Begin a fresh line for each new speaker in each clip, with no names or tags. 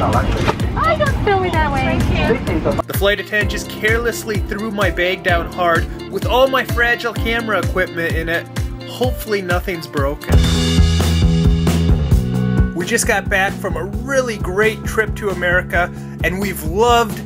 I don't feel it that way.
The flight attendant just carelessly threw my bag down hard with all my fragile camera equipment in it. Hopefully nothing's broken. We just got back from a really great trip to America, and we've loved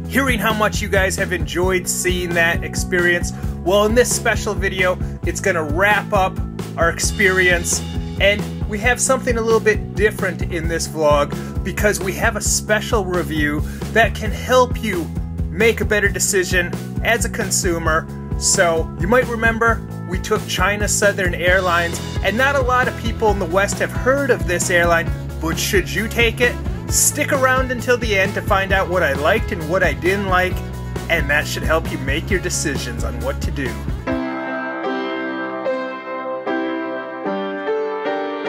hearing how much you guys have enjoyed seeing that experience. Well, in this special video, it's gonna wrap up our experience, and we have something a little bit different in this vlog because we have a special review that can help you make a better decision as a consumer. So you might remember we took China Southern Airlines, and not a lot of people in the West have heard of this airline, but should you take it? Stick around until the end to find out what I liked and what I didn't like, and that should help you make your decisions on what to do.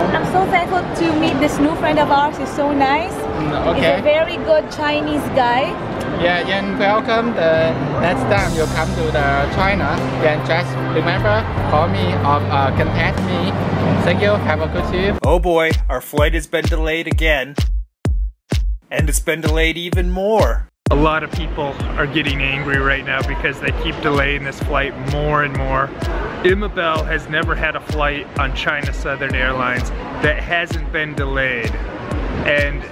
I'm so thankful to meet this new friend of ours. He's so nice.
Okay.
He's a very good Chinese guy.
Yeah, and welcome the next time you come to the China. Then just remember, call me or contact me. Thank you. Have a good trip.
Oh boy, our flight has been delayed again. And it's been delayed even more. A lot of people are getting angry right now because they keep delaying this flight more and more. Imabel has never had a flight on China Southern Airlines that hasn't been delayed. And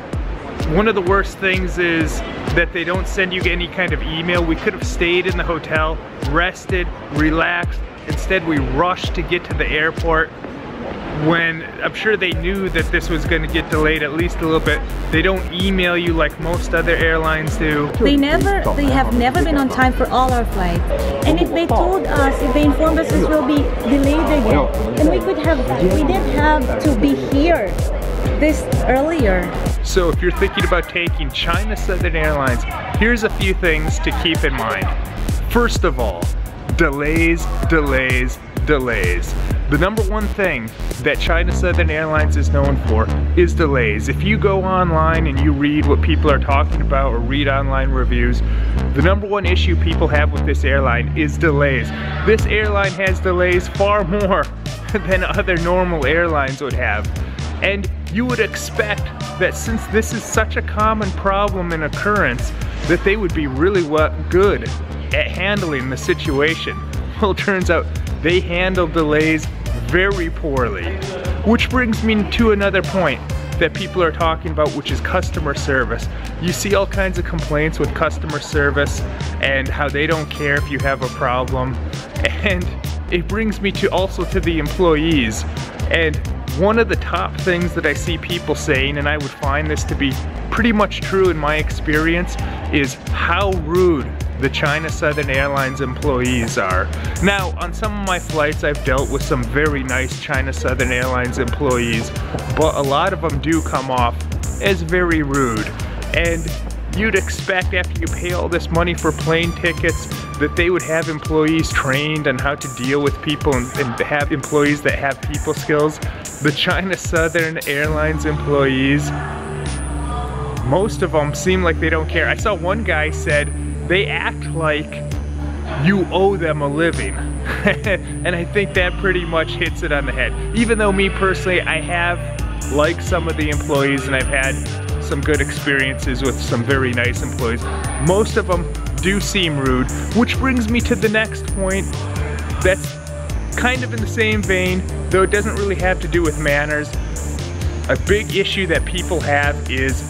one of the worst things is that they don't send you any kind of email. We could have stayed in the hotel, rested, relaxed. Instead, we rushed to get to the airport when I'm sure they knew that this was going to get delayed at least a little bit. They don't email you like most other airlines do.
They have never been on time for all our flights. And if they told us, if they informed us this will be delayed again, then we didn't have to be here this earlier.
So if you're thinking about taking China Southern Airlines, here's a few things to keep in mind. First of all, delays, delays, delays. The number one thing that China Southern Airlines is known for is delays. If you go online and you read what people are talking about or read online reviews, the number one issue people have with this airline is delays. This airline has delays far more than other normal airlines would have. And you would expect that since this is such a common problem and occurrence, that they would be really good at handling the situation. Well, it turns out they handle delays very poorly. Which brings me to another point that people are talking about, which is customer service. You see all kinds of complaints with customer service and how they don't care if you have a problem. And it brings me also to the employees. And one of the top things that I see people saying, and I would find this to be pretty much true in my experience, is how rude the China Southern Airlines employees are. Now, on some of my flights, I've dealt with some very nice China Southern Airlines employees, but a lot of them do come off as very rude. And you'd expect after you pay all this money for plane tickets that they would have employees trained on how to deal with people and have employees that have people skills. The China Southern Airlines employees, most of them seem like they don't care. I saw one guy said, they act like you owe them a living. And I think that pretty much hits it on the head. Even though me personally, I have liked some of the employees and I've had some good experiences with some very nice employees, most of them do seem rude, which brings me to the next point that's kind of in the same vein, though it doesn't really have to do with manners. A big issue that people have is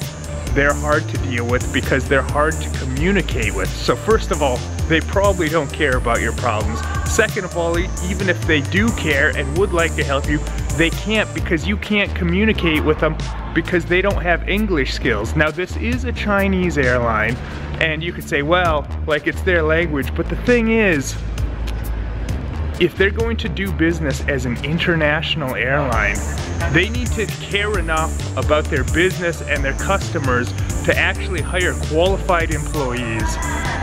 they're hard to deal with because they're hard to communicate with. So first of all, they probably don't care about your problems. Second of all, even if they do care and would like to help you, they can't because you can't communicate with them because they don't have English skills. Now this is a Chinese airline and you could say, well, like it's their language, but the thing is, if they're going to do business as an international airline, they need to care enough about their business and their customers to actually hire qualified employees.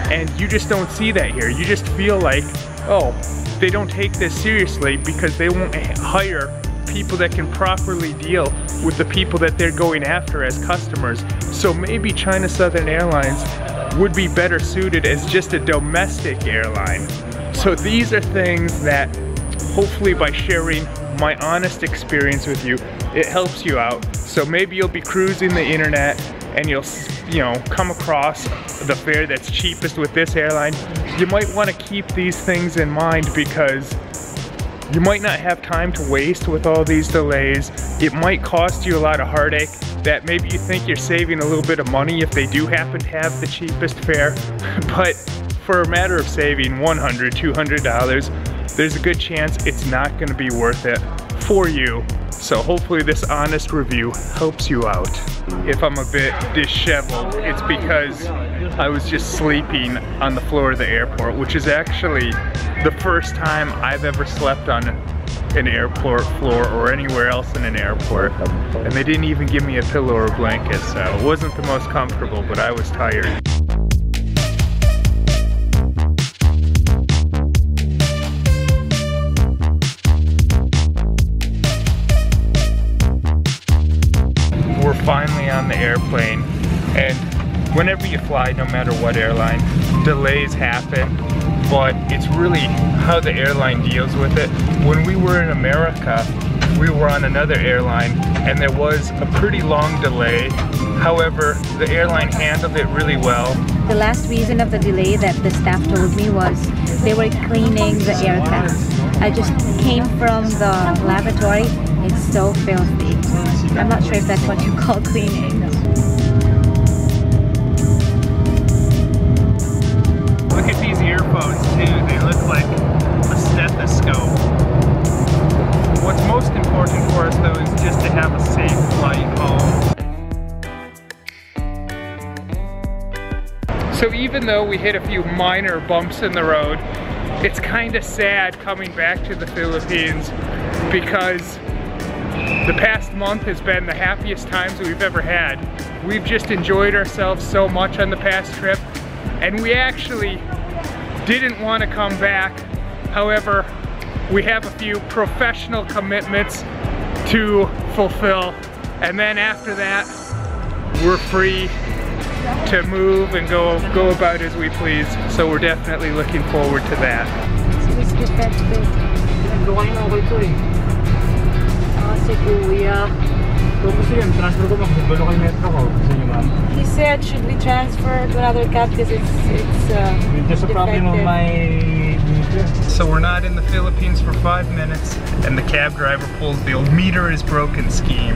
And you just don't see that here. You just feel like, oh, they don't take this seriously because they won't hire people that can properly deal with the people that they're going after as customers. So maybe China Southern Airlines would be better suited as just a domestic airline. So these are things that hopefully by sharing my honest experience with you, it helps you out. So maybe you'll be cruising the internet and you'll, you know, come across the fare that's cheapest with this airline, you might want to keep these things in mind, because you might not have time to waste with all these delays. It might cost you a lot of heartache that maybe you think you're saving a little bit of money if they do happen to have the cheapest fare, but for a matter of saving $100, $200, there's a good chance it's not going to be worth it for you. So hopefully this honest review helps you out. If I'm a bit disheveled, it's because I was just sleeping on the floor of the airport, which is actually the first time I've ever slept on an airport floor or anywhere else in an airport. And they didn't even give me a pillow or a blanket, so it wasn't the most comfortable, but I was tired. We're finally on the airplane, and whenever you fly, no matter what airline, delays happen, but it's really how the airline deals with it. When we were in America, we were on another airline, and there was a pretty long delay. However, the airline handled it really well.
The last reason of the delay that the staff told me was they were cleaning the aircraft. I just came from the lavatory. It's so filthy. I'm not sure if that's what you call cleaning.
Look at these earphones too. They look like a stethoscope. What's most important for us though is just to have a safe flight home. So even though we hit a few minor bumps in the road, it's kind of sad coming back to the Philippines, because the past month has been the happiest times we've ever had. We've just enjoyed ourselves so much on the past trip, and we actually didn't want to come back. However, we have a few professional commitments to fulfill, and then after that, we're free to move and go about as we please. So we're definitely looking forward to that.
He said, should we transfer to another cab because it's
just a problem of my...
So we're not in the Philippines for 5 minutes, and the cab driver pulls the old meter is broken scheme.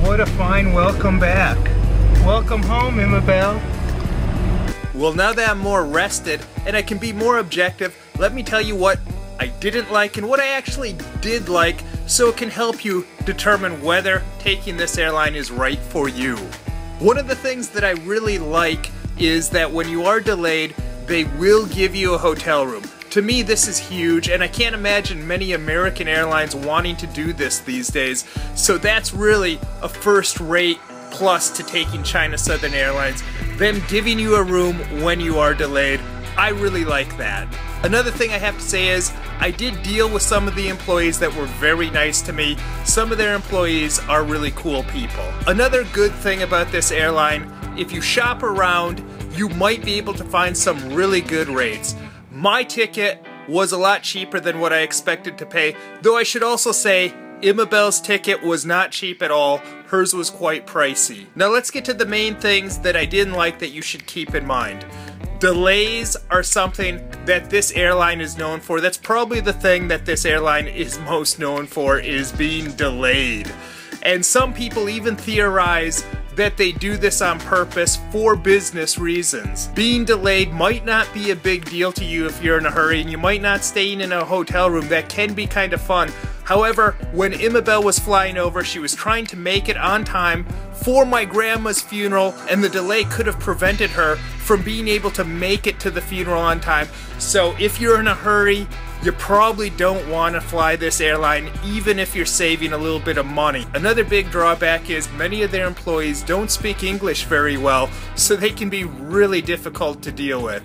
What a fine welcome back. Welcome home, Imabel. Well, now that I'm more rested and I can be more objective, let me tell you what I didn't like and what I actually did like, so it can help you determine whether taking this airline is right for you. One of the things that I really like is that when you are delayed, they will give you a hotel room. To me, this is huge, and I can't imagine many American airlines wanting to do this these days, so that's really a first-rate plus to taking China Southern Airlines. Them giving you a room when you are delayed, I really like that. Another thing I have to say is, I did deal with some of the employees that were very nice to me. Some of their employees are really cool people. Another good thing about this airline, if you shop around, you might be able to find some really good rates. My ticket was a lot cheaper than what I expected to pay, though I should also say, Imabel's ticket was not cheap at all. Hers was quite pricey. Now let's get to the main things that I didn't like that you should keep in mind. Delays are something that this airline is known for. That's probably the thing that this airline is most known for, is being delayed. And some people even theorize that they do this on purpose for business reasons. Being delayed might not be a big deal to you if you're in a hurry, and you might not staying in a hotel room. That can be kind of fun. However, when Imabel was flying over, she was trying to make it on time for my grandma's funeral, and the delay could have prevented her from being able to make it to the funeral on time. So if you're in a hurry, you probably don't want to fly this airline, even if you're saving a little bit of money. Another big drawback is many of their employees don't speak English very well, so they can be really difficult to deal with.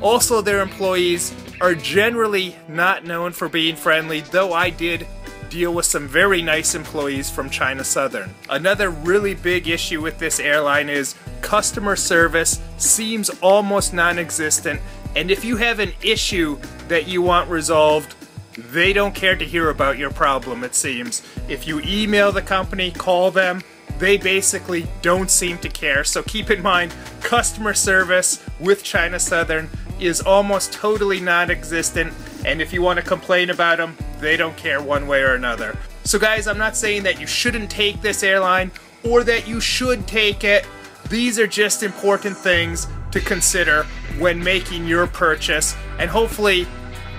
Also, their employees are generally not known for being friendly, though I did deal with some very nice employees from China Southern. Another really big issue with this airline is customer service seems almost non-existent, and if you have an issue that you want resolved, they don't care to hear about your problem, it seems. If you email the company, call them, they basically don't seem to care. So keep in mind, customer service with China Southern is almost totally non-existent, and if you want to complain about them, they don't care one way or another. So guys, I'm not saying that you shouldn't take this airline or that you should take it. These are just important things to consider when making your purchase, and hopefully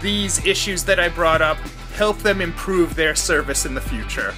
these issues that I brought up help them improve their service in the future.